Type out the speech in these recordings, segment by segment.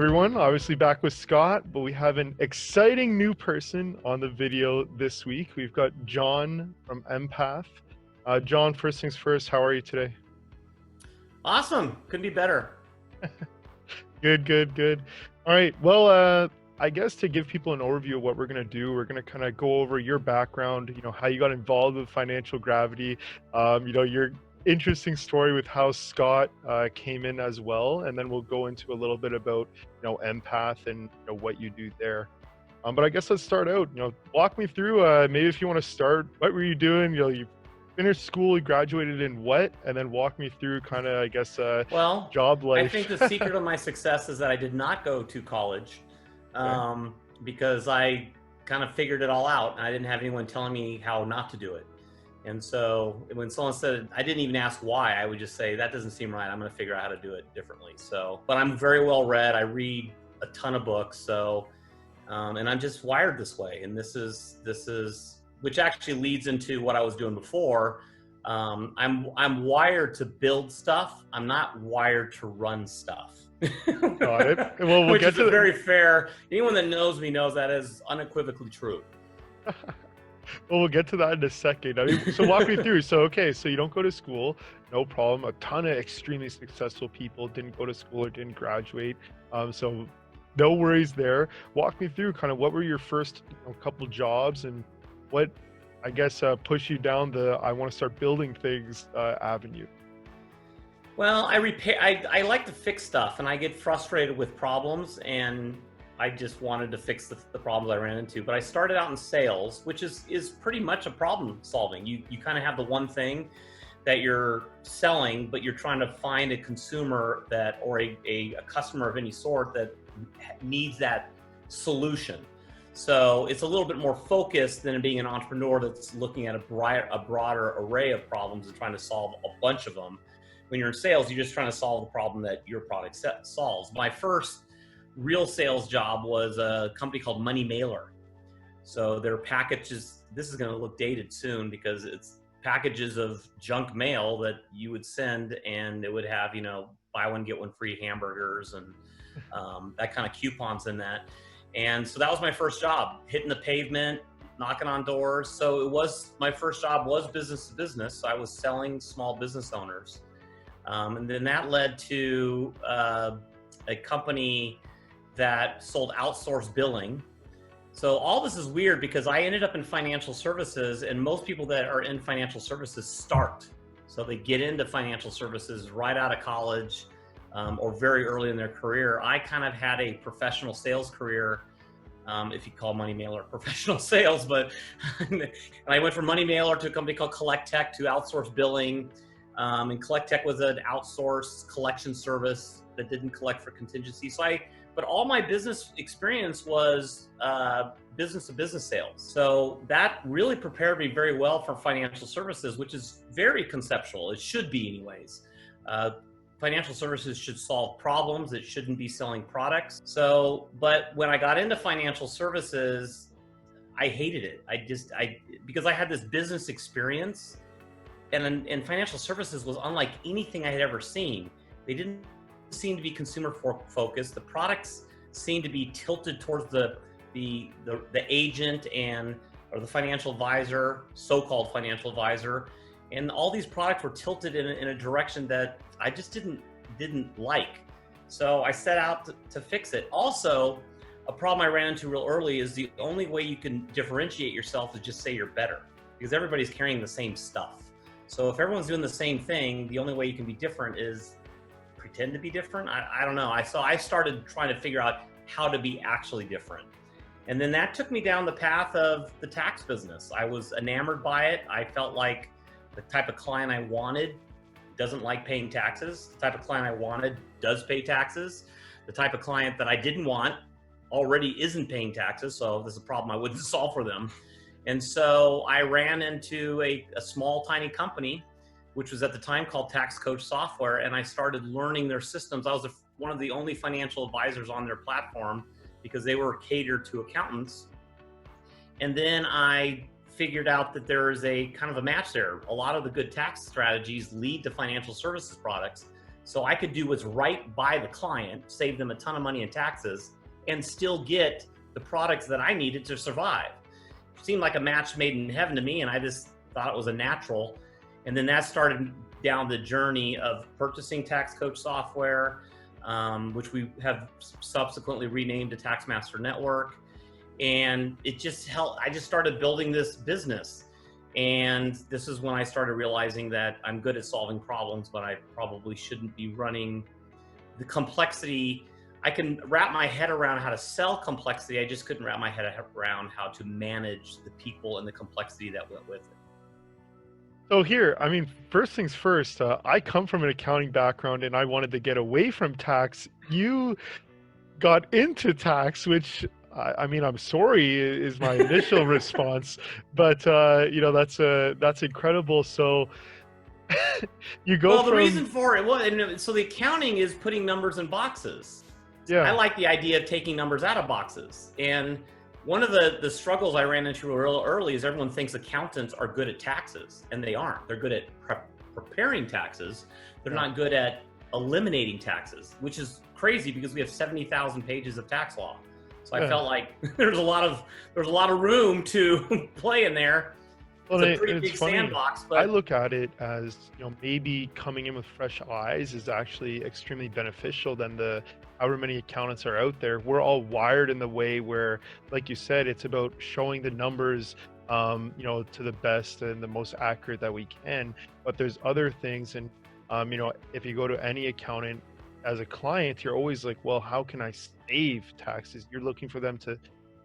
everyone. Obviously back with Scott, but we have an exciting new person on the video this week. We've got John from Empath. John, first things first, how are you today? Awesome. Couldn't be better. Good. All right. Well, I guess to give people an overview of what we're going to do, we're going to kind of go over your background, how you got involved with financial gravity, your interesting story with how Scott came in as well. And then we'll go into a little bit about, Empath and what you do there. But I guess let's start out, walk me through, maybe if you want to start, what were you doing? You finished school, you graduated in what? And then walk me through kind of, I guess, job life. I think the secret of my success is that I did not go to college because I kind of figured it all out and I didn't have anyone telling me how not to do it. And so when someone said, I didn't even ask why, I would just say, that doesn't seem right. I'm going to figure out how to do it differently. But I'm very well read. I read a ton of books. And I'm just wired this way. And this is, which actually leads into what I was doing before. I'm wired to build stuff. I'm not wired to run stuff. Got it. Well, Which is very fair. Anyone that knows me knows that is unequivocally true. Well, we'll get to that in a second. So walk me through. So you don't go to school, no problem. A ton of extremely successful people didn't go to school or didn't graduate. So no worries there. Walk me through kind of what were your first couple jobs and what, I guess, pushed you down the I want to start building things avenue. Well, I like to fix stuff, and I get frustrated with problems, and I just wanted to fix the problems I ran into. But I started out in sales, which is pretty much a problem solving. You kind of have the one thing that you're selling, but you're trying to find a consumer or a customer of any sort that needs that solution. So it's a little bit more focused than being an entrepreneur that's looking at a broader array of problems and trying to solve a bunch of them. When you're in sales, you're just trying to solve the problem that your product solves. My first real sales job was a company called Money Mailer. So their packages, this is going to look dated soon because it's packages of junk mail that you would send, and it would have, buy one, get one free hamburgers and that kind of coupons in that. And so that was my first job, hitting the pavement, knocking on doors. So my first job was business to business. I was selling small business owners. And then that led to a company that sold outsourced billing. So all this is weird because I ended up in financial services, and most people that are in financial services start. So they get into financial services right out of college or very early in their career. I kind of had a professional sales career, if you call Money Mailer professional sales, but and I went from Money Mailer to a company called Collect Tech to outsourced billing. And Collect Tech was an outsourced collection service that didn't collect for contingency. But all my business experience was business to business sales. So that really prepared me very well for financial services, which is very conceptual. It should be anyways. Financial services should solve problems. It shouldn't be selling products. But when I got into financial services, I hated it. Because I had this business experience, and financial services was unlike anything I had ever seen. They didn't seem to be consumer focused. The products seemed to be tilted towards the agent or the financial advisor, so-called financial advisor, and all these products were tilted in a direction that I just didn't like. So I set out to fix it. Also, a problem I ran into real early is the only way you can differentiate yourself is just say you're better, because everybody's carrying the same stuff. So if everyone's doing the same thing, the only way you can be different is pretend to be different. I don't know. So I started trying to figure out how to be actually different. And then that took me down the path of the tax business. I was enamored by it. I felt like the type of client I wanted doesn't like paying taxes. The type of client I wanted does pay taxes. The type of client that I didn't want already isn't paying taxes. So this is a problem I wouldn't solve for them. And so I ran into a small, tiny company, which was at the time called Tax Coach Software, and I started learning their systems. I was one of the only financial advisors on their platform because they were catered to accountants. And then I figured out that there is a kind of a match there. A lot of the good tax strategies lead to financial services products. So I could do what's right by the client, save them a ton of money in taxes, and still get the products that I needed to survive. It seemed like a match made in heaven to me, and I just thought it was a natural. And then that started down the journey of purchasing Tax Coach software, which we have subsequently renamed to Taxmaster Network. And it just helped. I just started building this business. And this is when I started realizing that I'm good at solving problems, but I probably shouldn't be running the complexity. I can wrap my head around how to sell complexity. I just couldn't wrap my head around how to manage the people and the complexity that went with it. So here, I mean, first things first, I come from an accounting background and I wanted to get away from tax. You got into tax, which I mean, I'm sorry is my initial response, but that's incredible. So you go Well, the from reason for it was, so the accounting is putting numbers in boxes. yeah, I like the idea of taking numbers out of boxes. And one of the struggles I ran into real early is everyone thinks accountants are good at taxes, and they aren't. They're good at preparing taxes. They're not good at eliminating taxes, which is crazy because we have 70,000 pages of tax law. So I felt like there's a lot of room to play in there. well, It's a pretty big funny. sandbox, but I look at it as, maybe coming in with fresh eyes is actually extremely beneficial than the however many accountants are out there. We're all wired in the way where, like you said, it's about showing the numbers, to the best and the most accurate that we can. But there's other things, and if you go to any accountant as a client, you're always like, well, how can I save taxes? You're looking for them to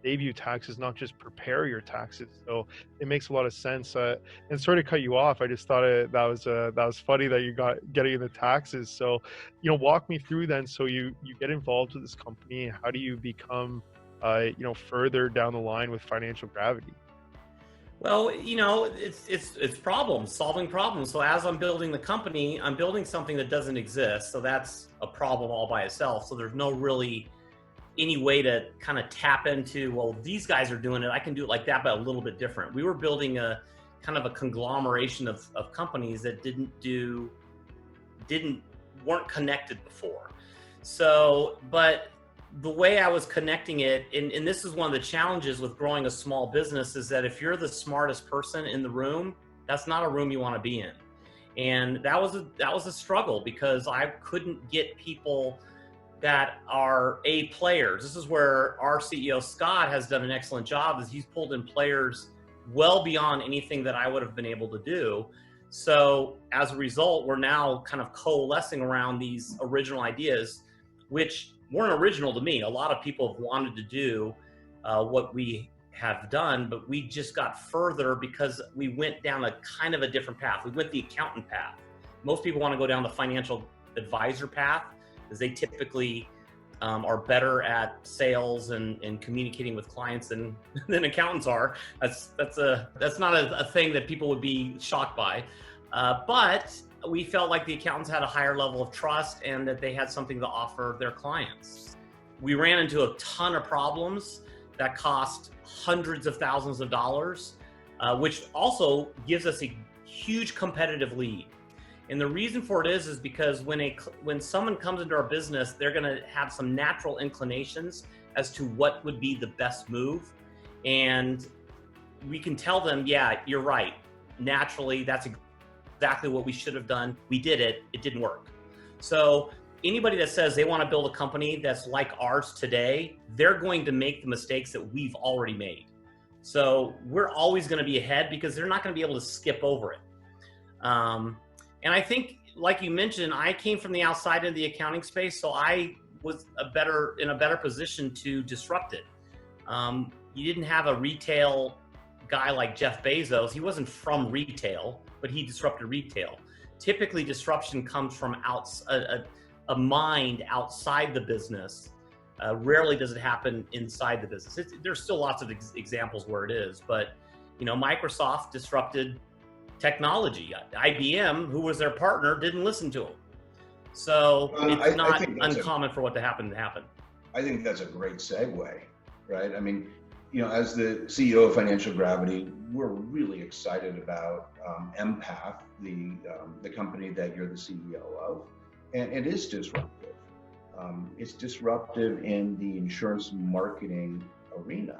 save you taxes, not just prepare your taxes. So it makes a lot of sense. And sorry to cut you off. I just thought that was funny that you got getting into taxes. So, walk me through then. So you get involved with this company. How do you become, further down the line with Financial Gravity? well, it's problems, solving problems. So as I'm building the company, I'm building something that doesn't exist. So that's a problem all by itself. So there's no really any way to kind of tap into, well, these guys are doing it, I can do it like that, but a little bit different. We were building a kind of a conglomeration of companies that weren't connected before. So, but the way I was connecting it, and this is one of the challenges with growing a small business, is that if you're the smartest person in the room, that's not a room you want to be in. And that was a struggle because I couldn't get people that are A players. This is where our CEO Scott has done an excellent job, is he's pulled in players well beyond anything that I would have been able to do. So as a result, we're now kind of coalescing around these original ideas, which weren't original to me. A lot of people have wanted to do what we have done, but we just got further because we went down a kind of a different path. We went the accountant path. Most people want to go down the financial advisor path because they typically are better at sales and communicating with clients than accountants are. That's not a thing that people would be shocked by. But we felt like the accountants had a higher level of trust and that they had something to offer their clients. We ran into a ton of problems that cost hundreds of thousands of dollars, which also gives us a huge competitive lead. And the reason for it is because when someone comes into our business, they're going to have some natural inclinations as to what would be the best move. And we can tell them, yeah, you're right. Naturally, that's exactly what we should have done. We did it. It didn't work. So anybody that says they want to build a company that's like ours today, they're going to make the mistakes that we've already made. So we're always going to be ahead because they're not going to be able to skip over it. And I think, like you mentioned, I came from the outside of the accounting space, so I was in a better position to disrupt it. You didn't have a retail guy like Jeff Bezos. He wasn't from retail, but he disrupted retail. Typically, disruption comes from a mind outside the business. Rarely does it happen inside the business. There's still lots of examples where it is, but Microsoft disrupted technology. IBM, who was their partner, didn't listen to them. So it's not uncommon for what to happen. I think that's a great segue, right? I mean, as the CEO of Financial Gravity, we're really excited about Empath, the company that you're the CEO of. and it is disruptive. It's disruptive in the insurance marketing arena.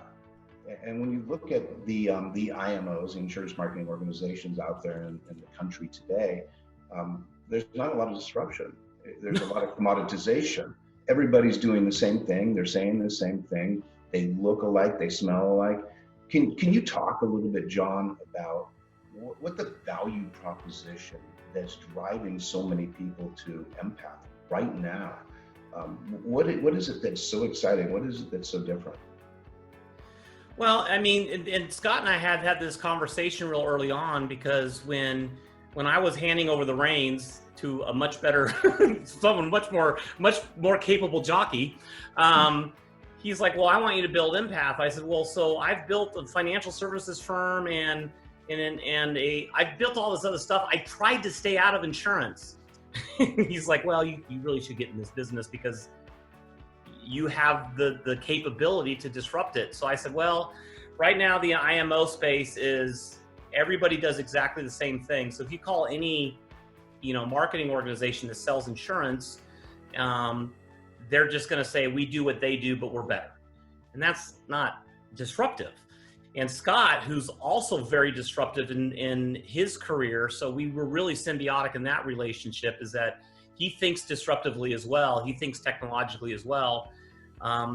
And when you look at the IMOs, the insurance marketing organizations out there in the country today, there's not a lot of disruption. There's a lot of commoditization. Everybody's doing the same thing. They're saying the same thing. They look alike. They smell alike. Can you talk a little bit, John, about what the value proposition that's driving so many people to Empath right now? What is it that's so exciting? What is it that's so different? Well, I mean, and Scott and I had this conversation real early on, because when I was handing over the reins to a much better, someone much more capable jockey, he's like, "Well, I want you to build Empath." I said, "Well, so I've built a financial services firm and I've built all this other stuff. I tried to stay out of insurance." He's like, "Well, you really should get in this business because you have the capability to disrupt it." So I said, well, right now the IMO space is everybody does exactly the same thing. So if you call any, marketing organization that sells insurance, they're just going to say, we do what they do, but we're better. And that's not disruptive. And Scott, who's also very disruptive in his career, so we were really symbiotic in that relationship, is that he thinks disruptively as well. He thinks technologically as well.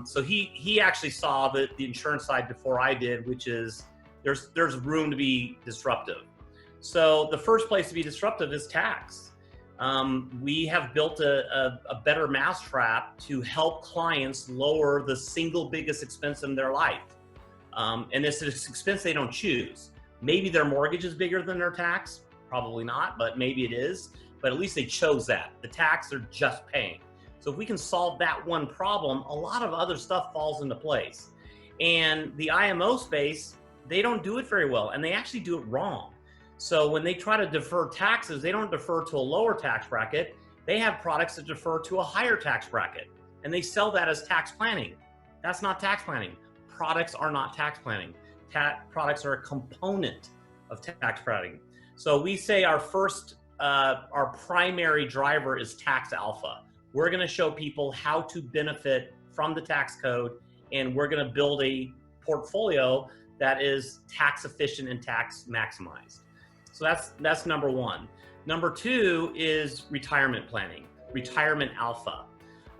So he actually saw the insurance side before I did, which is there's room to be disruptive. So the first place to be disruptive is tax. We have built a better mousetrap to help clients lower the single biggest expense in their life. And it's an expense they don't choose. Maybe their mortgage is bigger than their tax. Probably not, but maybe it is. But at least they chose that. The tax they're just paying. So if we can solve that one problem, a lot of other stuff falls into place. And the IMO space, they don't do it very well, and they actually do it wrong. So when they try to defer taxes, they don't defer to a lower tax bracket. They have products that defer to a higher tax bracket, and they sell that as tax planning. That's not tax planning. Products are not tax planning. Products are a component of tax planning. So we say our primary driver is tax alpha. We're going to show people how to benefit from the tax code, and we're going to build a portfolio that is tax efficient and tax maximized. So that's number one. Number two is retirement planning, retirement alpha.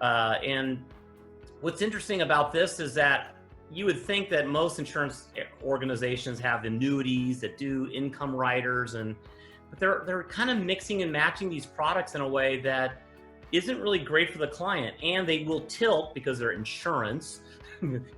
And what's interesting about this is that you would think that most insurance organizations have annuities that do income riders, but they're kind of mixing and matching these products in a way that isn't really great for the client, and they will tilt because they're insurance.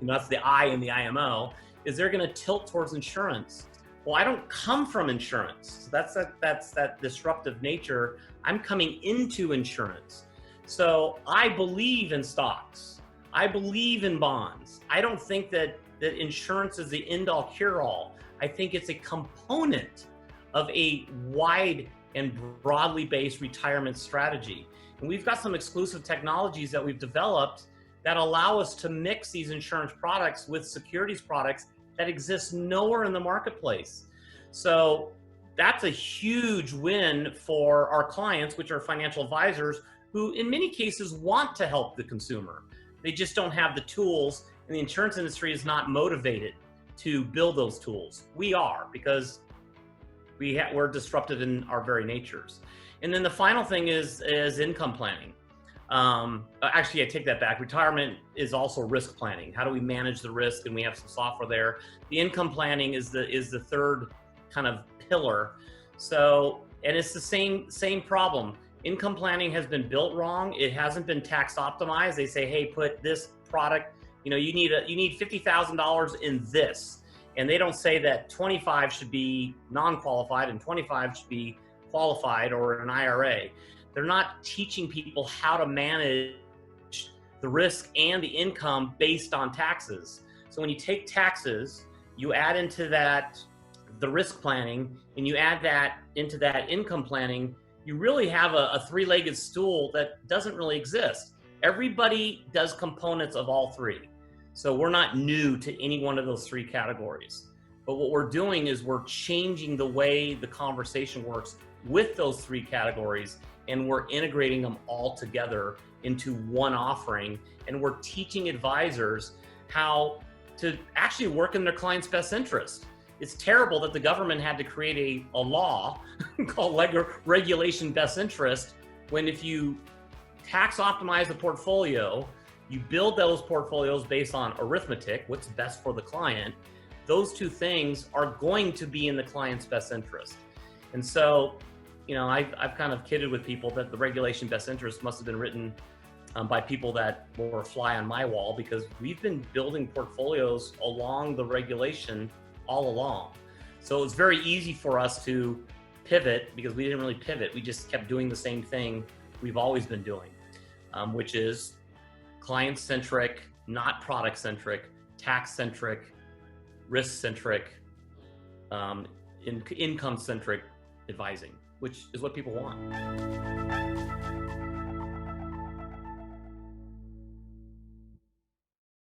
That's the I in the IMO, is they're going to tilt towards insurance. Well, I don't come from insurance. So that's that disruptive nature. I'm coming into insurance. So I believe in stocks. I believe in bonds. I don't think that insurance is the end-all cure-all. I think it's a component of a wide and broadly based retirement strategy. And we've got some exclusive technologies that we've developed that allow us to mix these insurance products with securities products that exist nowhere in the marketplace. So that's a huge win for our clients, which are financial advisors, who in many cases want to help the consumer. They just don't have the tools, and the insurance industry is not motivated to build those tools. We are, because we're disruptive in our very natures. And then the final thing is income planning. Actually, I take that back. Retirement is also risk planning. How do we manage the risk? And we have some software there. The income planning is the third kind of pillar. So, and it's the same problem. Income planning has been built wrong. It hasn't been tax optimized. They say, hey, put this product, you need $50,000 in this. And they don't say that 25 should be non-qualified and 25 should be qualified or an IRA. They're not teaching people how to manage the risk and the income based on taxes. So when you take taxes, you add into that the risk planning, and you add that into that income planning, you really have a three-legged stool that doesn't really exist. Everybody does components of all three. So we're not new to any one of those three categories. But what we're doing is we're changing the way the conversation works with those three categories, and we're integrating them all together into one offering, and we're teaching advisors how to actually work in their client's best interest. It's terrible that the government had to create a law called regulation best interest, when if you tax optimize the portfolio, you build those portfolios based on arithmetic, what's best for the client, those two things are going to be in the client's best interest. And so, you know, I've kind of kidded with people that the regulation best interest must have been written by people that were a fly on my wall, because we've been building portfolios along the regulation all along. So it's very easy for us to pivot, because we didn't really pivot. We just kept doing the same thing we've always been doing, which is client-centric, not product-centric, tax-centric, risk-centric, income-centric advising, which is what people want.